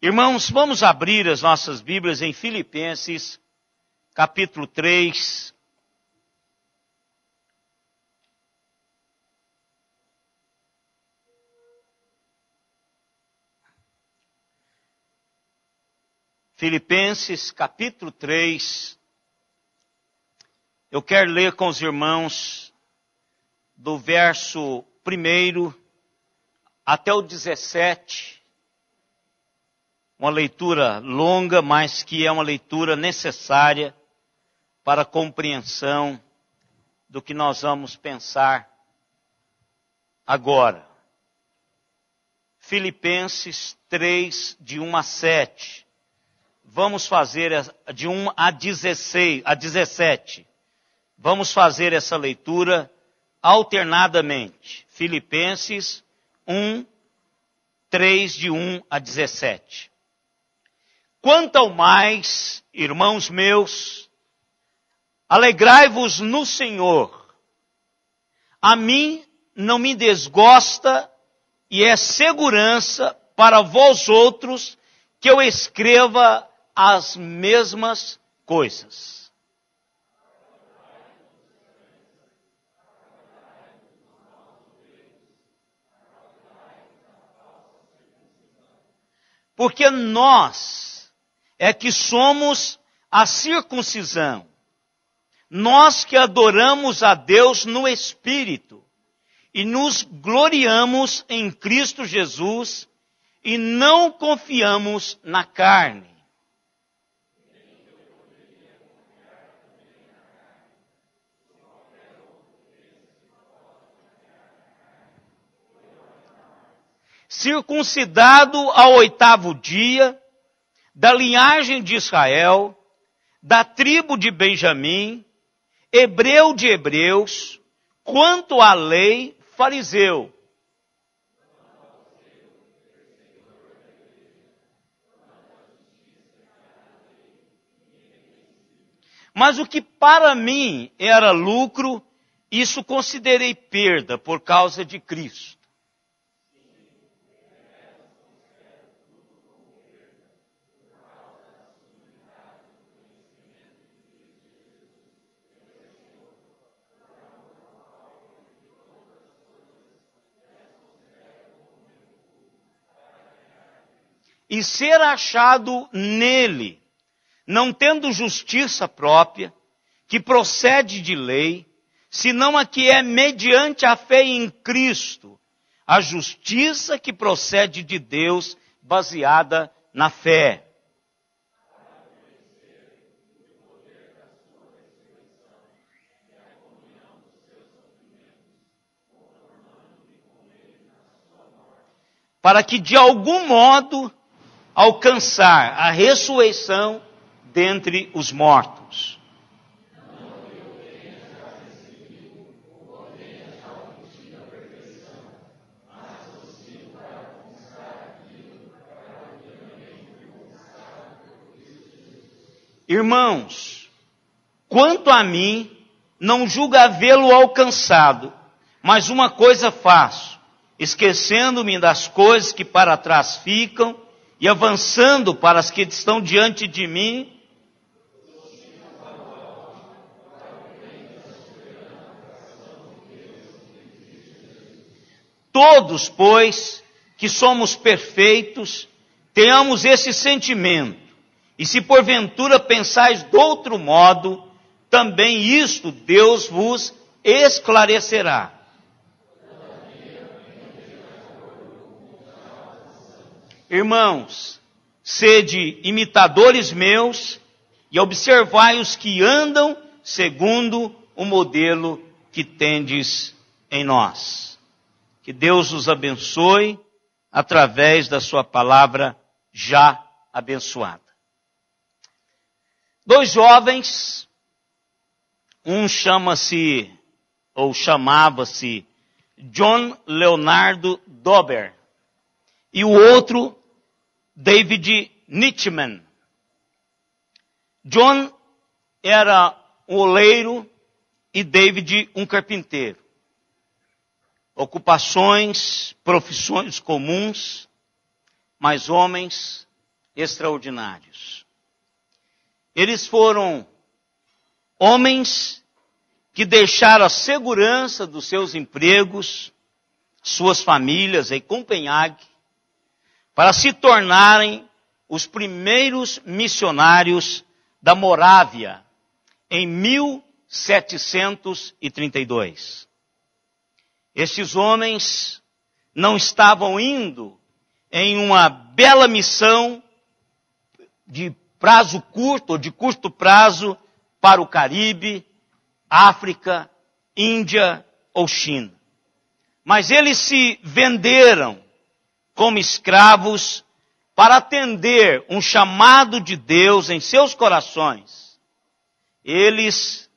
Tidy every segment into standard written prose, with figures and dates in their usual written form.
Irmãos, vamos abrir as nossas Bíblias em Filipenses, capítulo 3. Filipenses, capítulo 3. Eu quero ler com os irmãos do verso 1 até o 17. Uma leitura longa, mas que é uma leitura necessária para a compreensão do que nós vamos pensar agora. Filipenses 3, de 1 a 7. Vamos fazer de 1 a 17. Vamos fazer essa leitura alternadamente. Filipenses 1, 3, de 1 a 17. Quanto ao mais, irmãos meus, alegrai-vos no Senhor. A mim não me desgosta e é segurança para vós outros que eu escreva as mesmas coisas. Porque nós é que somos a circuncisão. Nós que adoramos a Deus no Espírito e nos gloriamos em Cristo Jesus e não confiamos na carne. Circuncidado ao 8º dia, da linhagem de Israel, da tribo de Benjamim, hebreu de hebreus, quanto à lei, fariseu. Mas o que para mim era lucro, isso considerei perda por causa de Cristo. E ser achado nele, não tendo justiça própria, que procede de lei, senão a que é mediante a fé em Cristo, a justiça que procede de Deus, baseada na fé. Para que de algum modo alcançar a ressurreição dentre os mortos. Irmãos, quanto a mim, não julgo havê-lo alcançado, mas uma coisa faço, esquecendo-me das coisas que para trás ficam, e avançando para as que estão diante de mim, todos, pois, que somos perfeitos, tenhamos esse sentimento, e se porventura pensais de outro modo, também isto Deus vos esclarecerá. Irmãos, sede imitadores meus e observai os que andam segundo o modelo que tendes em nós. Que Deus os abençoe através da sua palavra já abençoada. 2 jovens, um chama-se, ou chamava-se, John Leonardo Dober, e o outro, David Nichtman. John era um oleiro e David um carpinteiro. Ocupações, profissões comuns, mas homens extraordinários. Eles foram homens que deixaram a segurança dos seus empregos, suas famílias em Copenhague, para se tornarem os primeiros missionários da Morávia, em 1732. Estes homens não estavam indo em uma bela missão de prazo curto, ou de curto prazo, para o Caribe, África, Índia ou China. Mas eles se venderam como escravos para atender um chamado de Deus em seus corações. Eles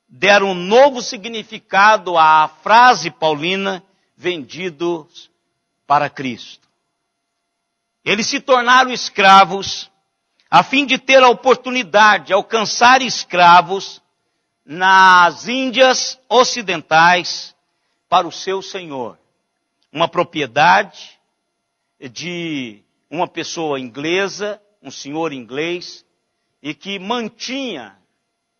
deram um novo significado à frase paulina, vendidos para Cristo. Eles se tornaram escravos a fim de ter a oportunidade de alcançar escravos nas Índias Ocidentais para o seu Senhor. Uma propriedade de uma pessoa inglesa, um senhor inglês, e que mantinha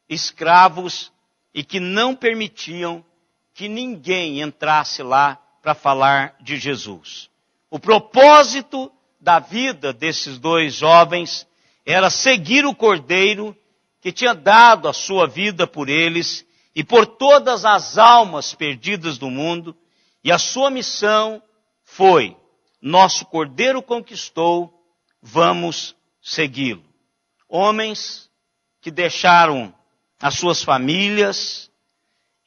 escravos e que não permitiam que ninguém entrasse lá para falar de Jesus. O propósito da vida desses dois jovens era seguir o Cordeiro que tinha dado a sua vida por eles e por todas as almas perdidas do mundo, e a sua missão foi: nosso Cordeiro conquistou, vamos segui-lo. Homens que deixaram as suas famílias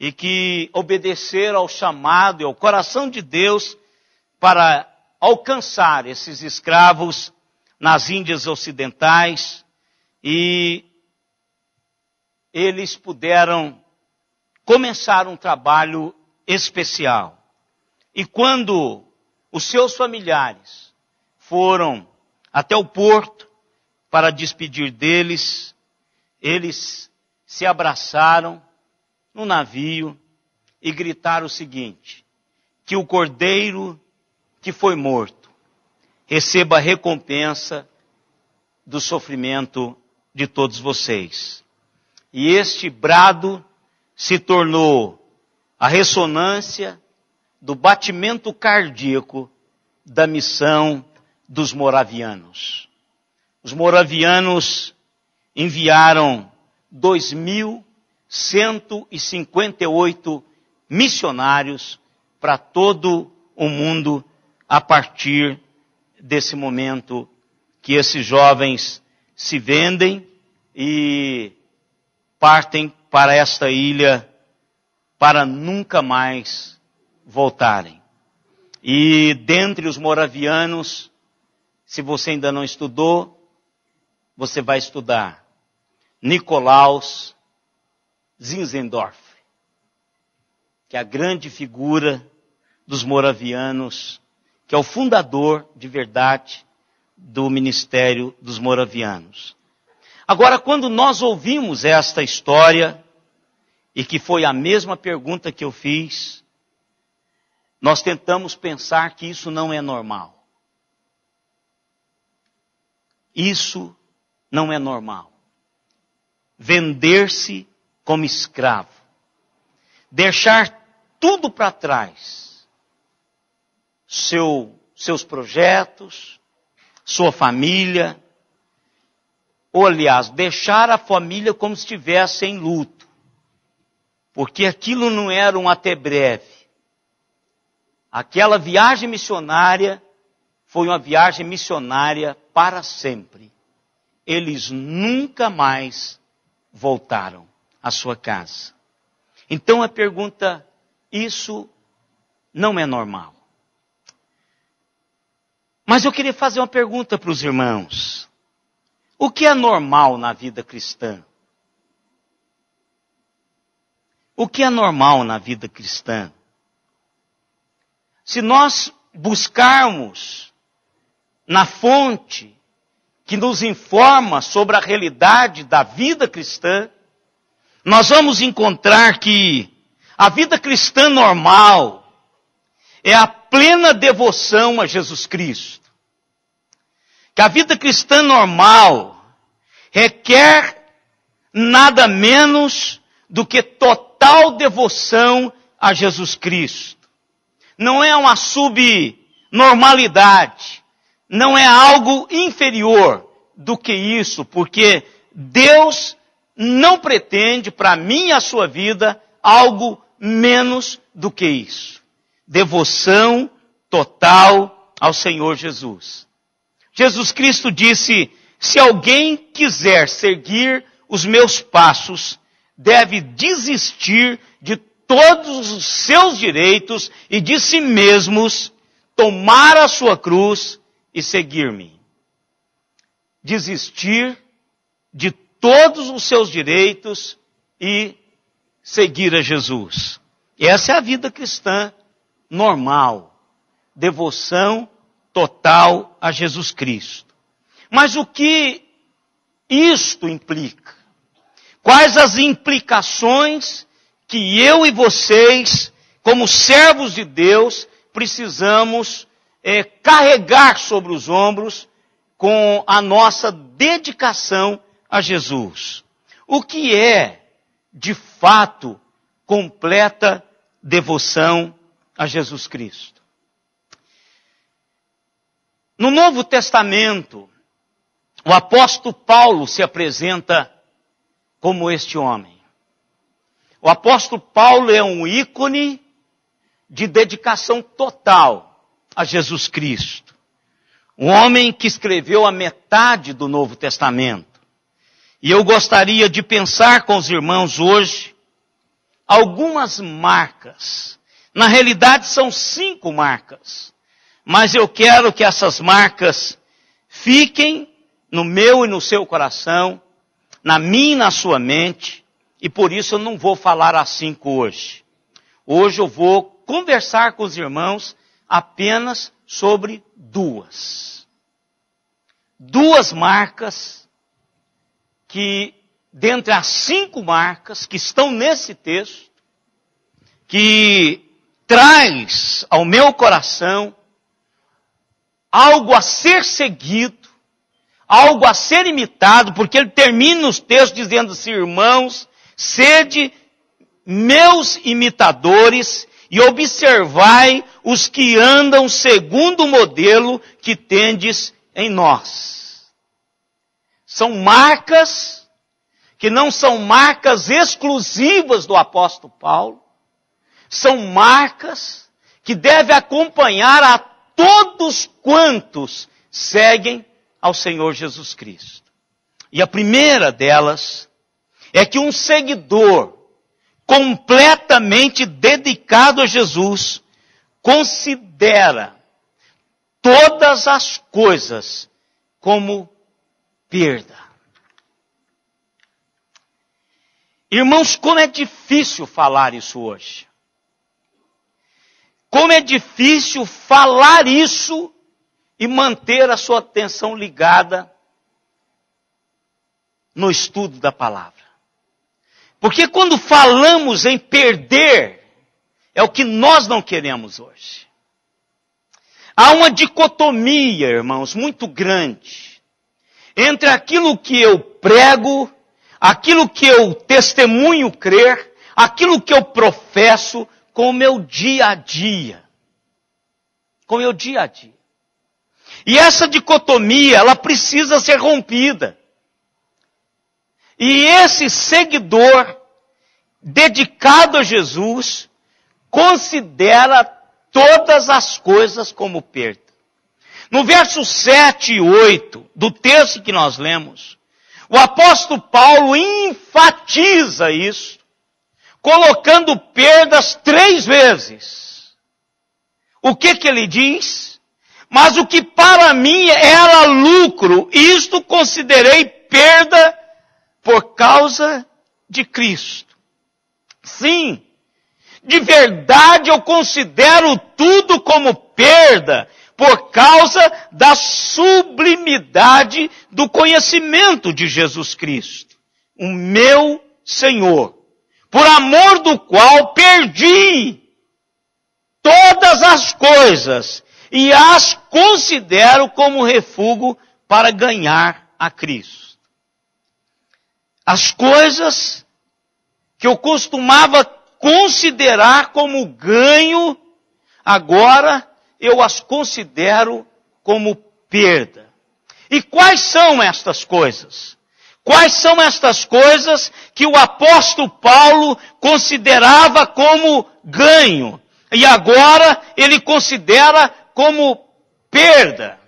e que obedeceram ao chamado e ao coração de Deus para alcançar esses escravos nas Índias Ocidentais, e eles puderam começar um trabalho especial. E quando os seus familiares foram até o porto para despedir deles, eles se abraçaram no navio e gritaram o seguinte: que o Cordeiro que foi morto receba a recompensa do sofrimento de todos vocês. E este brado se tornou a ressonância do batimento cardíaco da missão dos moravianos. Os moravianos enviaram 2.158 missionários para todo o mundo a partir desse momento que esses jovens se vendem e partem para esta ilha para nunca mais voltarem. E dentre os moravianos, se você ainda não estudou, você vai estudar Nicolaus Zinzendorf, que é a grande figura dos moravianos, que é o fundador de verdade do ministério dos moravianos. Agora, quando nós ouvimos esta história, e que foi a mesma pergunta que eu fiz, nós tentamos pensar que isso não é normal. Isso não é normal. Vender-se como escravo. Deixar tudo para trás. Seus projetos, sua família. Ou, aliás, deixar a família como se estivesse em luto. Porque aquilo não era um até breve. Aquela viagem missionária foi uma viagem missionária para sempre. Eles nunca mais voltaram à sua casa. Então a pergunta: isso não é normal? Mas eu queria fazer uma pergunta para os irmãos. O que é normal na vida cristã? O que é normal na vida cristã? Se nós buscarmos na fonte que nos informa sobre a realidade da vida cristã, nós vamos encontrar que a vida cristã normal é a plena devoção a Jesus Cristo. que a vida cristã normal requer nada menos do que total devoção a Jesus Cristo. Não é uma subnormalidade, não é algo inferior do que isso, porque Deus não pretende para mim e a sua vida algo menos do que isso. Devoção total ao Senhor Jesus. Jesus Cristo disse, se alguém quiser seguir os meus passos, deve desistir de todos os seus direitos e de si mesmos, tomar a sua cruz e seguir-me. Desistir de todos os seus direitos e seguir a Jesus. Essa é a vida cristã normal. Devoção total a Jesus Cristo. Mas o que isto implica? Quais as implicações que eu e vocês, como servos de Deus, precisamos carregar sobre os ombros com a nossa dedicação a Jesus? O que é, de fato, completa devoção a Jesus Cristo? No Novo Testamento, o apóstolo Paulo se apresenta como este homem. O apóstolo Paulo é um ícone de dedicação total a Jesus Cristo. Um homem que escreveu a metade do Novo Testamento. E eu gostaria de pensar com os irmãos hoje algumas marcas. Na realidade são 5 marcas. Mas eu quero que essas marcas fiquem no meu e no seu coração, na minha e na sua mente, e por isso eu não vou falar as 5 hoje. Hoje eu vou conversar com os irmãos apenas sobre 2. 2 marcas que, dentre as 5 marcas que estão nesse texto, que traz ao meu coração algo a ser seguido, algo a ser imitado, porque ele termina os textos dizendo assim, irmãos, sede meus imitadores e observai os que andam segundo o modelo que tendes em nós. São marcas que não são marcas exclusivas do apóstolo Paulo, são marcas que devem acompanhar a todos quantos seguem ao Senhor Jesus Cristo. E a primeira delas é que um seguidor completamente dedicado a Jesus considera todas as coisas como perda. Irmãos, como é difícil falar isso hoje. Como é difícil falar isso e manter a sua atenção ligada no estudo da palavra. Porque quando falamos em perder, é o que nós não queremos hoje. Há uma dicotomia, irmãos, muito grande entre aquilo que eu prego, aquilo que eu testemunho crer, aquilo que eu professo com o meu dia a dia. Com o meu dia a dia. E essa dicotomia, ela precisa ser rompida. E esse seguidor dedicado a Jesus considera todas as coisas como perda. No verso 7 e 8 do texto que nós lemos, o apóstolo Paulo enfatiza isso, colocando perdas 3 vezes. O que ele diz? Mas o que para mim era lucro, isto considerei perda por causa de Cristo. Sim, de verdade eu considero tudo como perda por causa da sublimidade do conhecimento de Jesus Cristo, o meu Senhor, por amor do qual perdi todas as coisas e as considero como refúgio para ganhar a Cristo. As coisas que eu costumava considerar como ganho, agora eu as considero como perda. E quais são estas coisas? Quais são estas coisas que o apóstolo Paulo considerava como ganho? E agora ele considera como perda.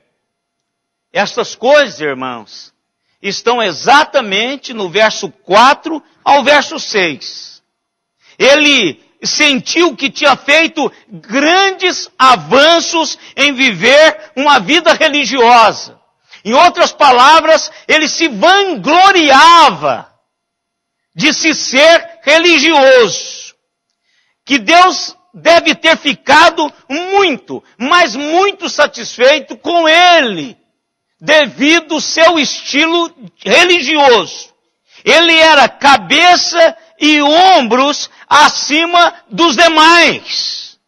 Estas coisas, irmãos, estão exatamente no verso 4 ao verso 6. Ele sentiu que tinha feito grandes avanços em viver uma vida religiosa. Em outras palavras, ele se vangloriava de se ser religioso. Que Deus deve ter ficado muito, mas muito satisfeito com ele, devido ao seu estilo religioso. Ele era cabeça e ombros acima dos demais.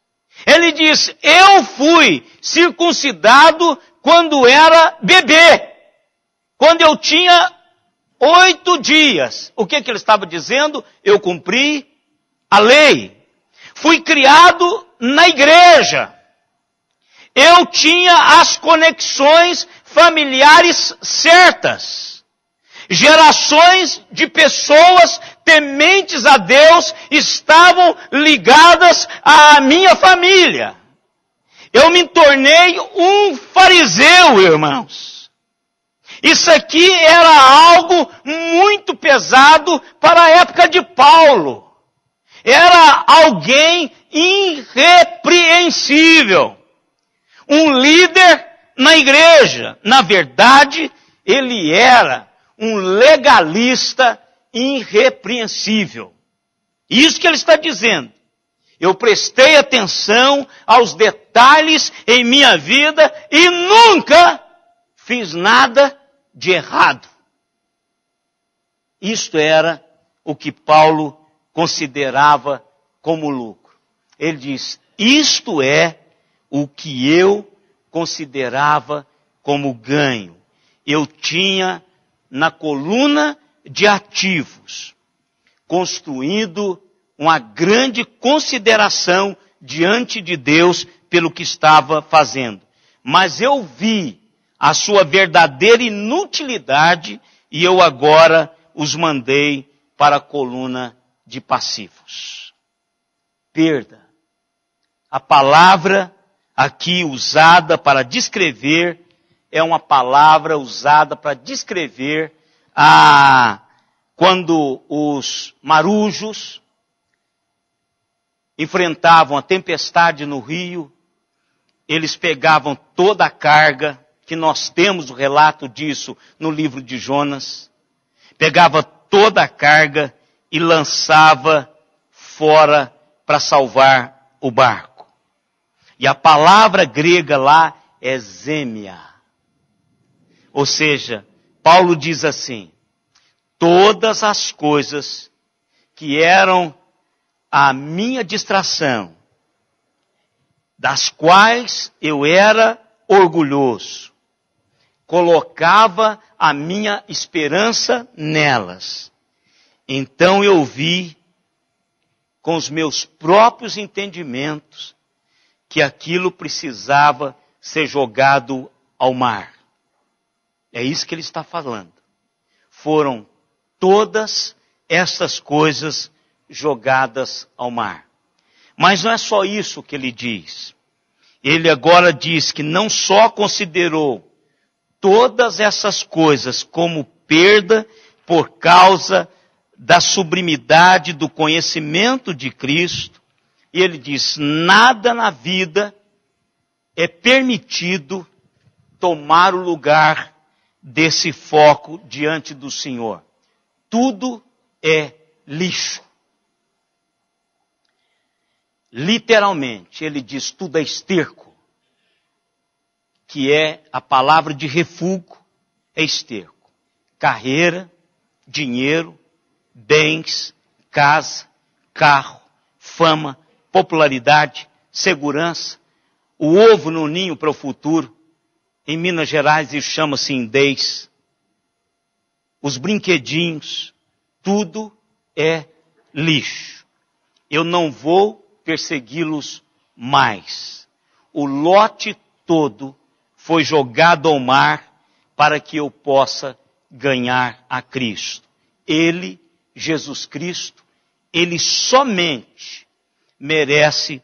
Ele diz, eu fui circuncidado quando era bebê, quando eu tinha 8 dias. O que ele estava dizendo? Eu cumpri a lei. Fui criado na igreja. Eu tinha as conexões familiares certas. Gerações de pessoas tementes a Deus estavam ligadas à minha família. Eu me tornei um fariseu, irmãos. Isso aqui era algo muito pesado para a época de Paulo. Era alguém irrepreensível. Um líder na igreja. Na verdade, ele era um legalista irrepreensível. Isso que ele está dizendo. Eu prestei atenção aos detalhes em minha vida e nunca fiz nada de errado. Isto era o que Paulo considerava como lucro. Ele diz, isto é o que eu considerava como ganho. Eu tinha na coluna de ativos, construindo uma grande consideração diante de Deus pelo que estava fazendo. Mas eu vi a sua verdadeira inutilidade e eu agora os mandei para a coluna de passivos. Perda. A palavra aqui usada para descrever é uma palavra usada para descrever quando os marujos enfrentavam a tempestade no rio, eles pegavam toda a carga, que nós temos o relato disso no livro de Jonas, pegava toda a carga e lançava fora para salvar o barco. E a palavra grega lá é zêmia. Ou seja, Paulo diz assim, todas as coisas que eram a minha distração, das quais eu era orgulhoso, colocava a minha esperança nelas. Então eu vi com os meus próprios entendimentos que aquilo precisava ser jogado ao mar. É isso que ele está falando. Foram todas essas coisas jogadas ao mar. Mas não é só isso que ele diz. Ele agora diz que não só considerou todas essas coisas como perda por causa da sublimidade do conhecimento de Cristo, e ele diz, nada na vida é permitido tomar o lugar desse foco diante do Senhor. Tudo é lixo. Literalmente, ele diz, tudo é esterco, que é a palavra de refúgio, é esterco. Carreira, dinheiro, bens, casa, carro, fama, popularidade, segurança, o ovo no ninho para o futuro, Em Minas Gerais isso chama-se indês. Os brinquedinhos, tudo é lixo. Eu não vou persegui-los mais. O lote todo foi jogado ao mar para que eu possa ganhar a Cristo. Ele, Jesus Cristo, Ele somente merece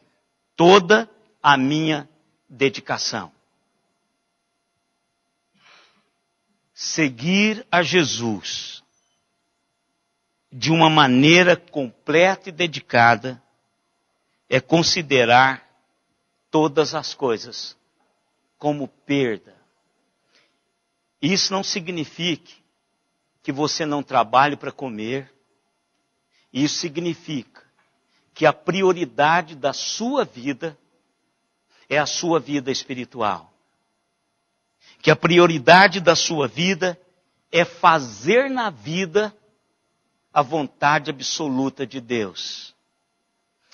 toda a minha dedicação. Seguir a Jesus de uma maneira completa e dedicada é considerar todas as coisas como perda. Isso não significa que você não trabalhe para comer. Isso significa que a prioridade da sua vida é a sua vida espiritual. Que a prioridade da sua vida é fazer na vida a vontade absoluta de Deus.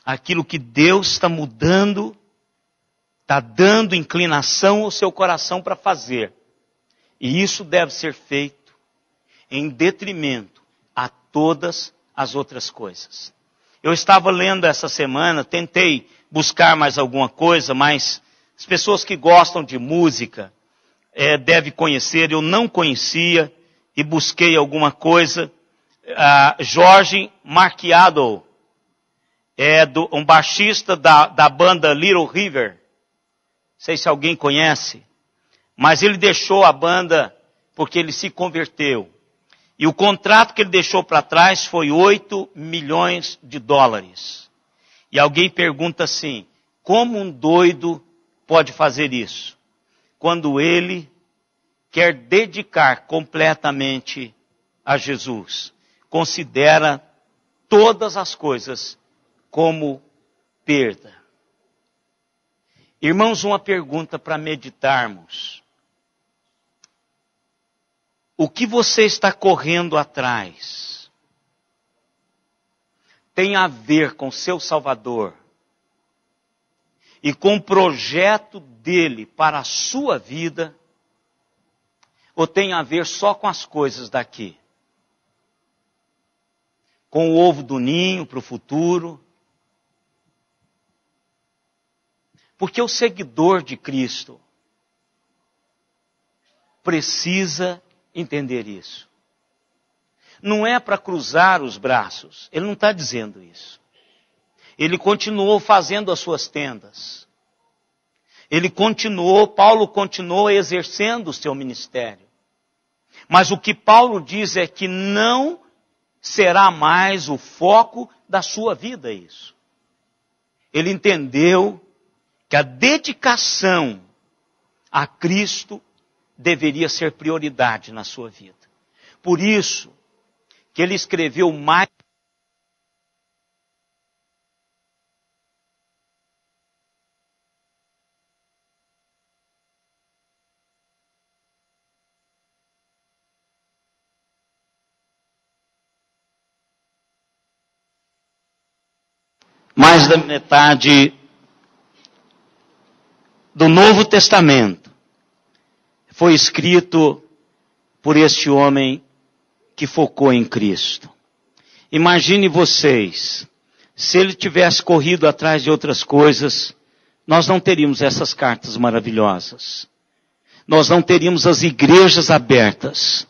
Aquilo que Deus está mudando, está dando inclinação ao seu coração para fazer. E isso deve ser feito em detrimento a todas as outras coisas. Eu estava lendo essa semana, tentei buscar mais alguma coisa, mas as pessoas que gostam de música devem conhecer, eu não conhecia e busquei alguma coisa. Jorge Marchiado, um baixista da banda Little River. Não sei se alguém conhece, mas ele deixou a banda porque ele se converteu. E o contrato que ele deixou para trás foi $8 milhões. E alguém pergunta assim, como um doido pode fazer isso? Quando ele quer dedicar completamente a Jesus. Considera todas as coisas como perda. Irmãos, uma pergunta para meditarmos. O que você está correndo atrás tem a ver com seu Salvador e com o projeto dele para a sua vida, ou tem a ver só com as coisas daqui? Com o ovo do ninho para o futuro? Porque o seguidor de Cristo precisa entender isso. Não é para cruzar os braços. Ele não está dizendo isso. Ele continuou fazendo as suas tendas. Paulo continuou exercendo o seu ministério. Mas o que Paulo diz é que não será mais o foco da sua vida isso. Ele entendeu que a dedicação a Cristo deveria ser prioridade na sua vida. Por isso que ele escreveu mais da metade do Novo Testamento foi escrito por este homem que focou em Cristo. Imagine vocês, se ele tivesse corrido atrás de outras coisas, nós não teríamos essas cartas maravilhosas. Nós não teríamos as igrejas abertas.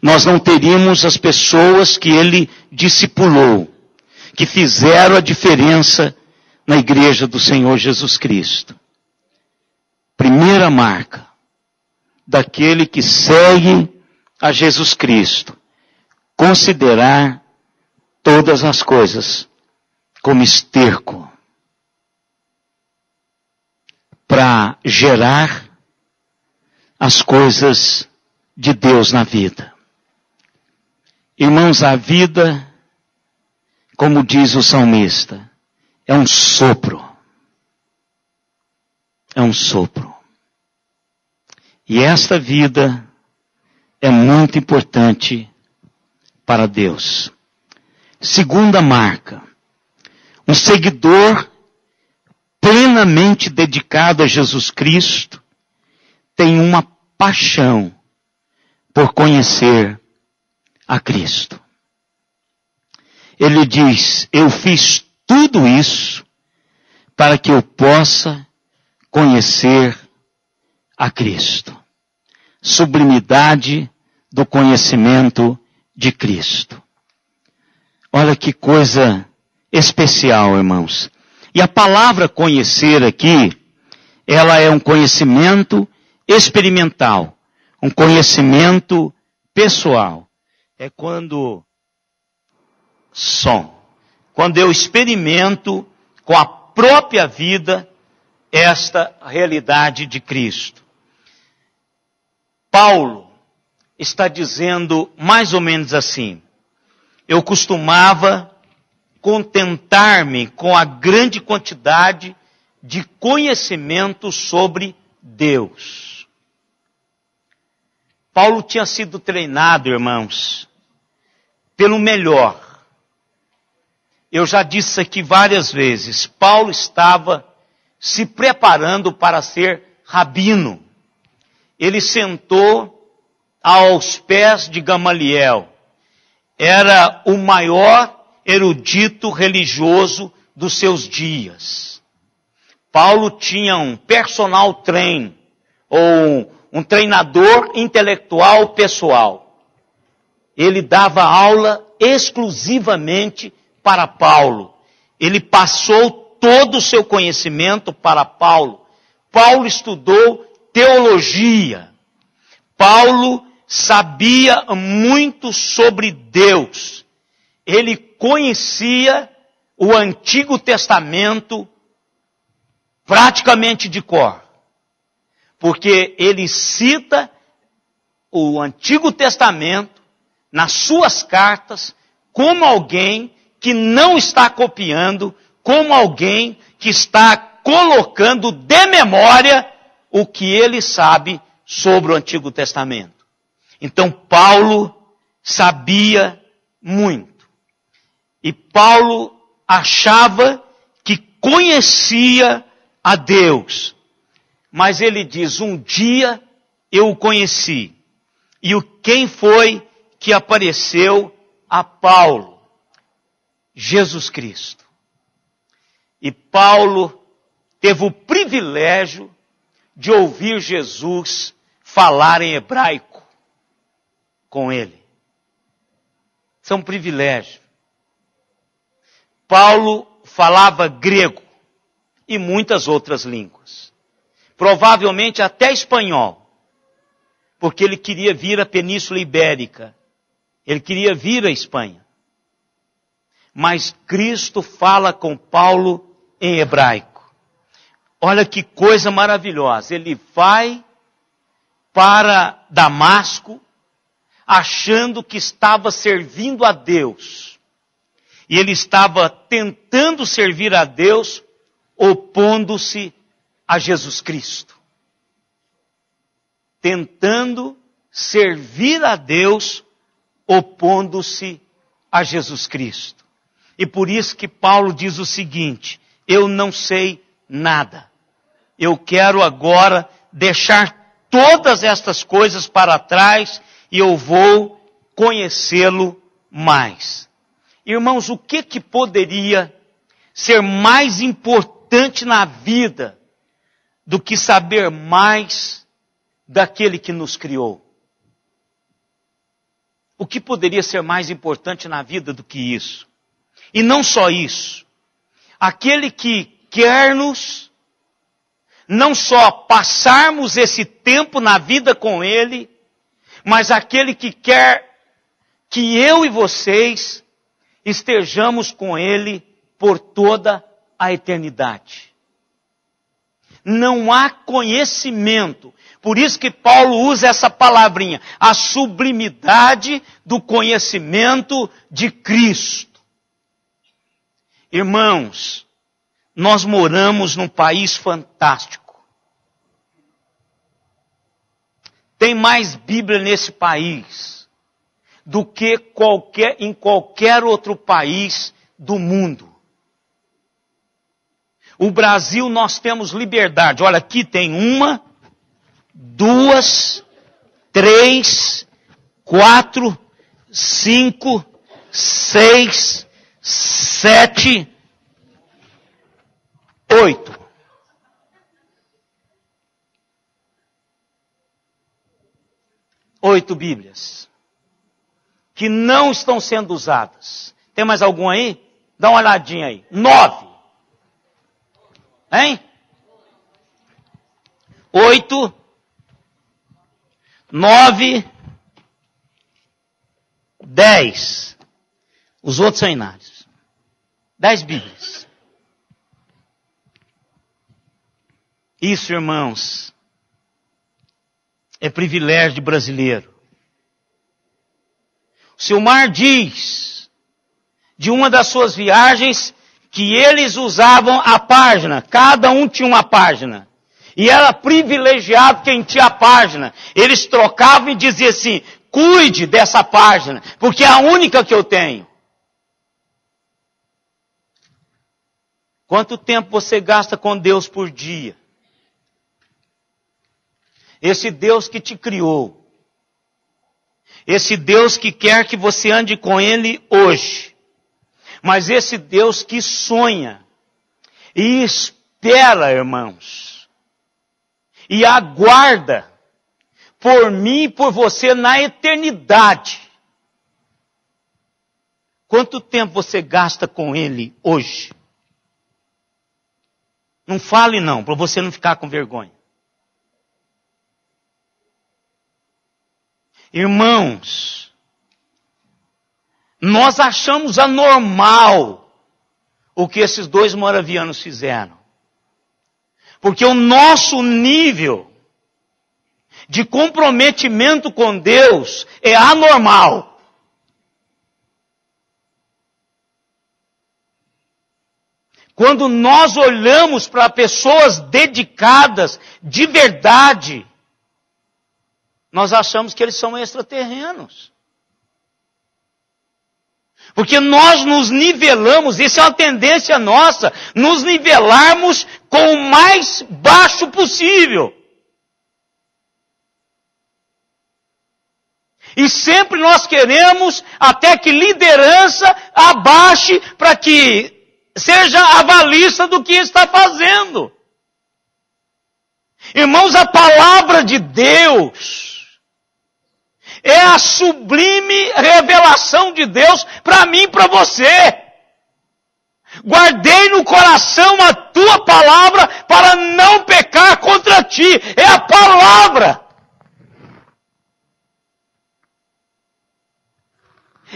Nós não teríamos as pessoas que ele discipulou, que fizeram a diferença na igreja do Senhor Jesus Cristo. Primeira marca daquele que segue a Jesus Cristo: considerar todas as coisas como esterco para gerar as coisas de Deus na vida. Irmãos, a vida, como diz o salmista, é um sopro. É um sopro. E esta vida é muito importante para Deus. Segunda marca. Um seguidor plenamente dedicado a Jesus Cristo tem uma paixão por conhecer a Cristo. Ele diz, eu fiz tudo isso para que eu possa conhecer a Cristo. Sublimidade do conhecimento de Cristo. Olha que coisa especial, irmãos. E a palavra conhecer aqui, ela é um conhecimento experimental, um conhecimento pessoal. É quando eu experimento com a própria vida esta realidade de Cristo. Paulo está dizendo mais ou menos assim, eu costumava contentar-me com a grande quantidade de conhecimento sobre Deus. Paulo tinha sido treinado, irmãos, pelo melhor. Eu já disse aqui várias vezes, Paulo estava se preparando para ser rabino. Ele sentou aos pés de Gamaliel. Era o maior erudito religioso dos seus dias. Paulo tinha um personal trainer, ou um treinador intelectual pessoal. Ele dava aula exclusivamente para Paulo. Ele passou todo o seu conhecimento para Paulo. Paulo estudou teologia. Paulo sabia muito sobre Deus. Ele conhecia o Antigo Testamento praticamente de cor. Porque ele cita o Antigo Testamento nas suas cartas como alguém que não está copiando, como alguém que está colocando de memória o que ele sabe sobre o Antigo Testamento. Então Paulo sabia muito. E Paulo achava que conhecia a Deus. Mas ele diz, um dia eu o conheci. E quem foi que apareceu a Paulo? Jesus Cristo. E Paulo teve o privilégio de ouvir Jesus falar em hebraico com ele. Isso é um privilégio. Paulo falava grego e muitas outras línguas. Provavelmente até espanhol. Porque ele queria vir à Península Ibérica. Ele queria vir à Espanha. Mas Cristo fala com Paulo em hebraico. Olha que coisa maravilhosa. Ele vai para Damasco, achando que estava servindo a Deus. E ele estava tentando servir a Deus, opondo-se a Jesus Cristo. Tentando servir a Deus, opondo-se a Jesus Cristo. E por isso que Paulo diz o seguinte, eu não sei nada. Eu quero agora deixar todas estas coisas para trás e eu vou conhecê-lo mais. Irmãos, o que poderia ser mais importante na vida do que saber mais daquele que nos criou? O que poderia ser mais importante na vida do que isso? E não só isso. Aquele que quer-nos, não só passarmos esse tempo na vida com Ele, mas aquele que quer que eu e vocês estejamos com Ele por toda a eternidade. Não há conhecimento. Por isso que Paulo usa essa palavrinha, a sublimidade do conhecimento de Cristo. Irmãos, nós moramos num país fantástico. Tem mais Bíblia nesse país do que em qualquer outro país do mundo. O Brasil nós temos liberdade. Olha, aqui tem 1, 2, 3, 4, 5, 6, 7, 8. Oito Bíblias que não estão sendo usadas. Tem mais algum aí? Dá uma olhadinha aí. 9. Hein? 8, 9, 10. Os outros são inários. 10 Bíblias. Isso, irmãos, é privilégio de brasileiro. O Silmar diz, de uma das suas viagens, que eles usavam a página, cada um tinha uma página. E era privilegiado quem tinha a página. Eles trocavam e diziam assim, cuide dessa página, porque é a única que eu tenho. Quanto tempo você gasta com Deus por dia? Esse Deus que te criou. Esse Deus que quer que você ande com Ele hoje. Mas esse Deus que sonha e espera, irmãos, e aguarda por mim e por você na eternidade. Quanto tempo você gasta com Ele hoje? Não fale não, para você não ficar com vergonha. Irmãos, nós achamos anormal o que esses dois moravianos fizeram. Porque o nosso nível de comprometimento com Deus é anormal. Quando nós olhamos para pessoas dedicadas de verdade, nós achamos que eles são extraterrenos. Porque nós nos nivelamos, isso é uma tendência nossa, nos nivelarmos com o mais baixo possível. E sempre nós queremos até que liderança abaixe para que seja avalista do que está fazendo. Irmãos, a palavra de Deus é a sublime revelação de Deus para mim e para você. Guardei no coração a tua palavra para não pecar contra ti. É a palavra.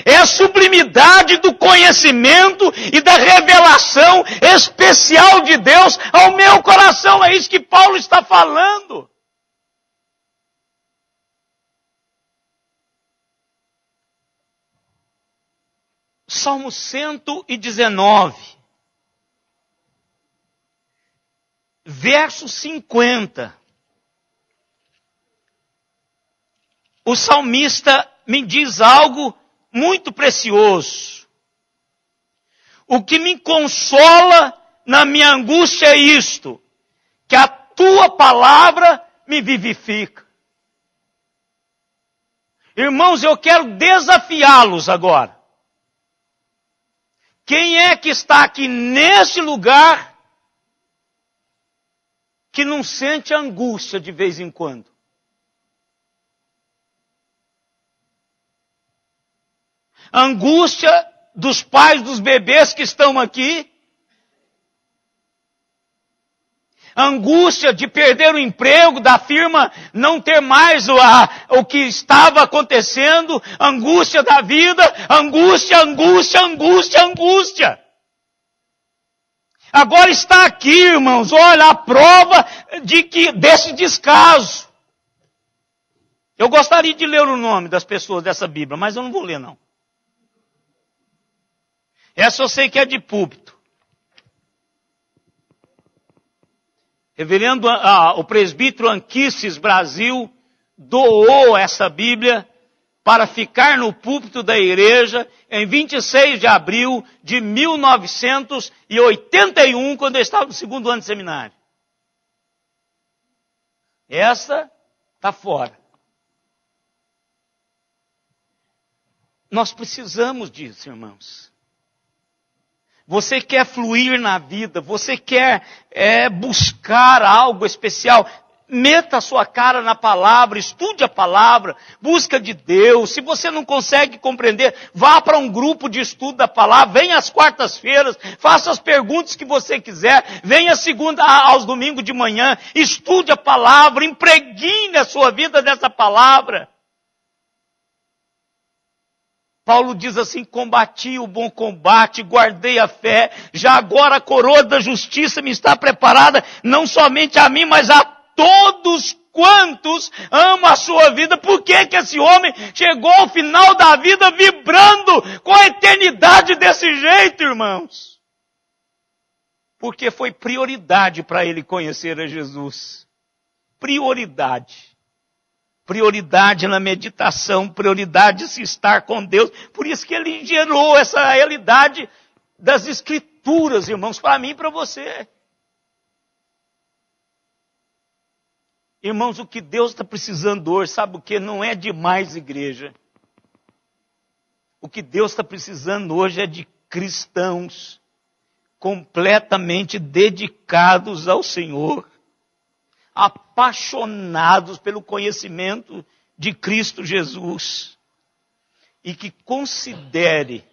É a sublimidade do conhecimento e da revelação especial de Deus ao meu coração. É isso que Paulo está falando. Salmo 119, verso 50. O salmista me diz algo muito precioso. O que me consola na minha angústia é isto, que a tua palavra me vivifica. Irmãos, eu quero desafiá-los agora. Quem é que está aqui nesse lugar que não sente angústia de vez em quando? Angústia dos pais dos bebês que estão aqui. Angústia de perder o emprego, da firma não ter mais o que estava acontecendo. Angústia da vida. Angústia, angústia, angústia, angústia. Agora está aqui, irmãos, olha a prova desse descaso. Eu gostaria de ler o nome das pessoas dessa Bíblia, mas eu não vou ler não. Essa eu sei que é de púlpito. Reverendo, o presbítero Anquises Brasil doou essa Bíblia para ficar no púlpito da igreja em 26 de abril de 1981, quando eu estava no segundo ano de seminário. Essa está fora. Nós precisamos disso, irmãos. Você quer fluir na vida, você quer buscar algo especial, meta a sua cara na palavra, estude a palavra, busca de Deus. Se você não consegue compreender, vá para um grupo de estudo da palavra, venha às quartas-feiras, faça as perguntas que você quiser, venha aos domingos de manhã, estude a palavra, impregne a sua vida dessa palavra. Paulo diz assim, combati o bom combate, guardei a fé, já agora a coroa da justiça me está preparada, não somente a mim, mas a todos quantos amam a sua vida. Por que esse homem chegou ao final da vida vibrando com a eternidade desse jeito, irmãos? Porque foi prioridade para ele conhecer a Jesus. Prioridade. Prioridade na meditação, prioridade se estar com Deus. Por isso que ele gerou essa realidade das Escrituras, irmãos, para mim e para você. Irmãos, o que Deus está precisando hoje, sabe o que? Não é de mais igreja. O que Deus está precisando hoje é de cristãos completamente dedicados ao Senhor, apaixonados pelo conhecimento de Cristo Jesus e que considere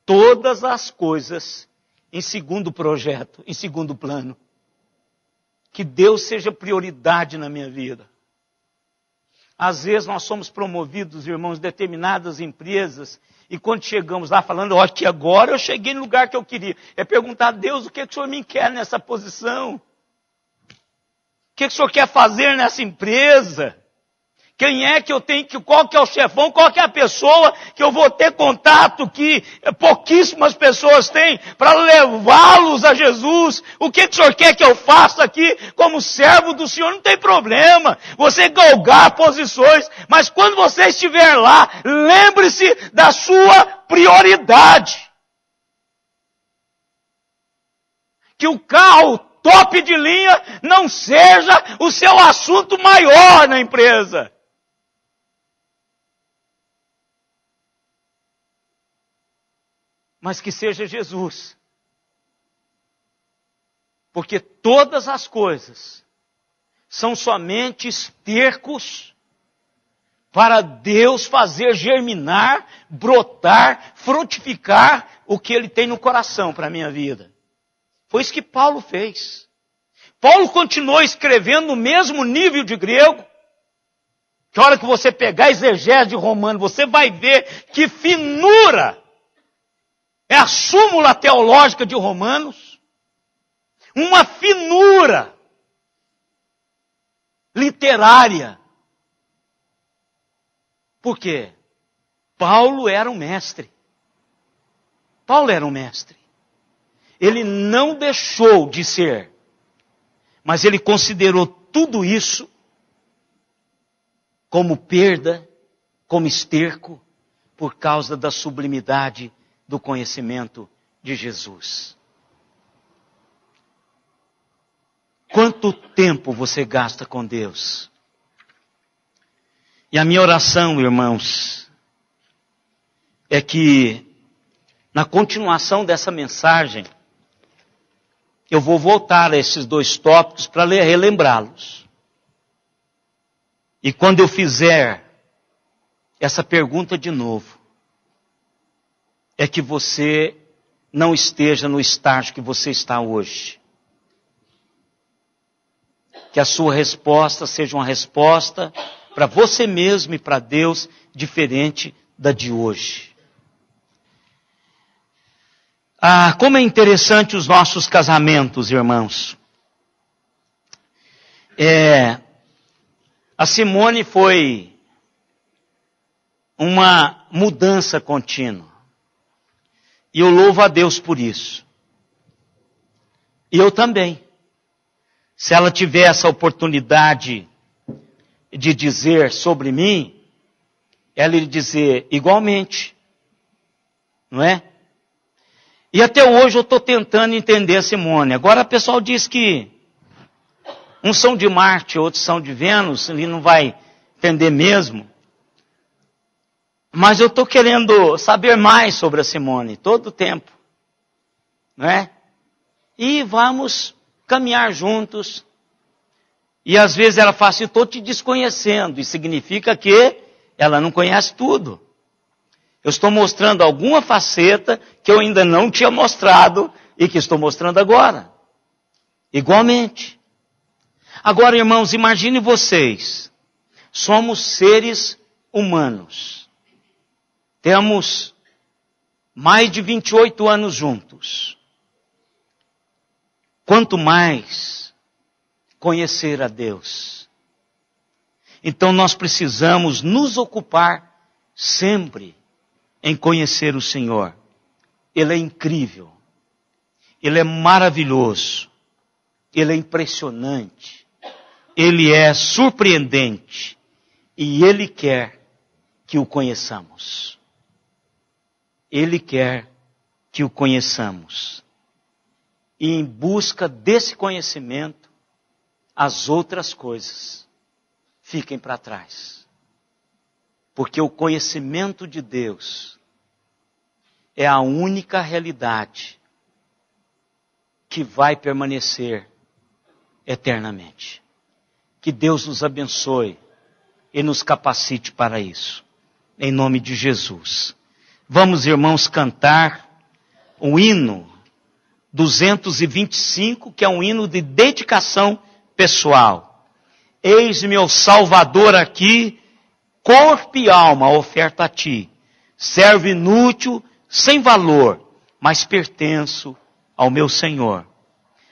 todas as coisas em segundo projeto, em segundo plano. Que Deus seja prioridade na minha vida. Às vezes nós somos promovidos, irmãos, em determinadas empresas, e quando chegamos lá falando, ó, que agora eu cheguei no lugar que eu queria, é perguntar a Deus o que o Senhor me quer nessa posição? O que o Senhor quer fazer nessa empresa? Quem é que eu tenho que, qual que é o chefão, qual que é a pessoa que eu vou ter contato que pouquíssimas pessoas têm para levá-los a Jesus? O que o Senhor quer que eu faça aqui como servo do Senhor? Não tem problema, você galgar posições, mas quando você estiver lá, lembre-se da sua prioridade. Que o carro top de linha não seja o seu assunto maior na empresa. Mas que seja Jesus. Porque todas as coisas são somente estercos para Deus fazer germinar, brotar, frutificar o que Ele tem no coração para a minha vida. Foi isso que Paulo fez. Paulo continuou escrevendo no mesmo nível de grego. Que a hora que você pegar a exegese de Romano, você vai ver que finura é a súmula teológica de Romanos. Uma finura literária. Por quê? Paulo era um mestre. Paulo era um mestre. Ele não deixou de ser, mas ele considerou tudo isso como perda, como esterco, por causa da sublimidade do conhecimento de Jesus. Quanto tempo você gasta com Deus? E a minha oração, irmãos, é que na continuação dessa mensagem, eu vou voltar a esses dois tópicos para relembrá-los. E quando eu fizer essa pergunta de novo, é que você não esteja no estágio que você está hoje. Que a sua resposta seja uma resposta para você mesmo e para Deus diferente da de hoje. Como é interessante os nossos casamentos, irmãos. A Simone foi uma mudança contínua. E eu louvo a Deus por isso. E eu também. Se ela tiver essa oportunidade de dizer sobre mim, ela iria dizer igualmente. Não é? E até hoje eu estou tentando entender a Simone. Agora o pessoal diz que Uns são de Marte, outros são de Vênus, ele não vai entender mesmo. Mas eu estou querendo saber mais sobre a Simone, todo o tempo. Não é? E vamos caminhar juntos. E às vezes ela fala assim, estou te desconhecendo. E significa que ela não conhece tudo. Eu estou mostrando alguma faceta que eu ainda não tinha mostrado e que estou mostrando agora. Igualmente. Agora, irmãos, imagine vocês. Somos seres humanos. Temos mais de 28 anos juntos. Quanto mais conhecer a Deus. Então nós precisamos nos ocupar sempre em conhecer o Senhor. Ele é incrível. Ele é maravilhoso. Ele é impressionante. Ele é surpreendente. E Ele quer que o conheçamos. Ele quer que o conheçamos. E em busca desse conhecimento, as outras coisas fiquem para trás. Porque o conhecimento de Deus é a única realidade que vai permanecer eternamente. Que Deus nos abençoe e nos capacite para isso. Em nome de Jesus. Vamos, irmãos, cantar o hino 225, que é um hino de dedicação pessoal. Eis meu Salvador aqui, corpo e alma oferta a ti. Servo inútil, sem valor, mas pertenço ao meu Senhor.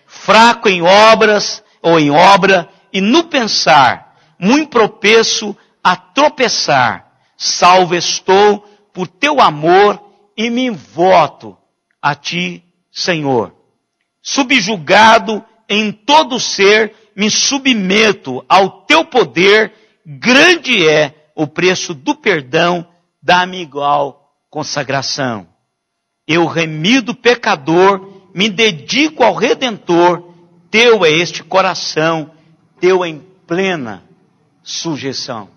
Fraco em obras ou em obra e no pensar, muito propenso a tropeçar. Salvo estou por teu amor e me voto a ti, Senhor. Subjugado em todo ser, me submeto ao teu poder. Grande é o preço do perdão, dá-me igual consagração. Eu, remido pecador, me dedico ao Redentor. Teu é este coração, teu em plena sujeição.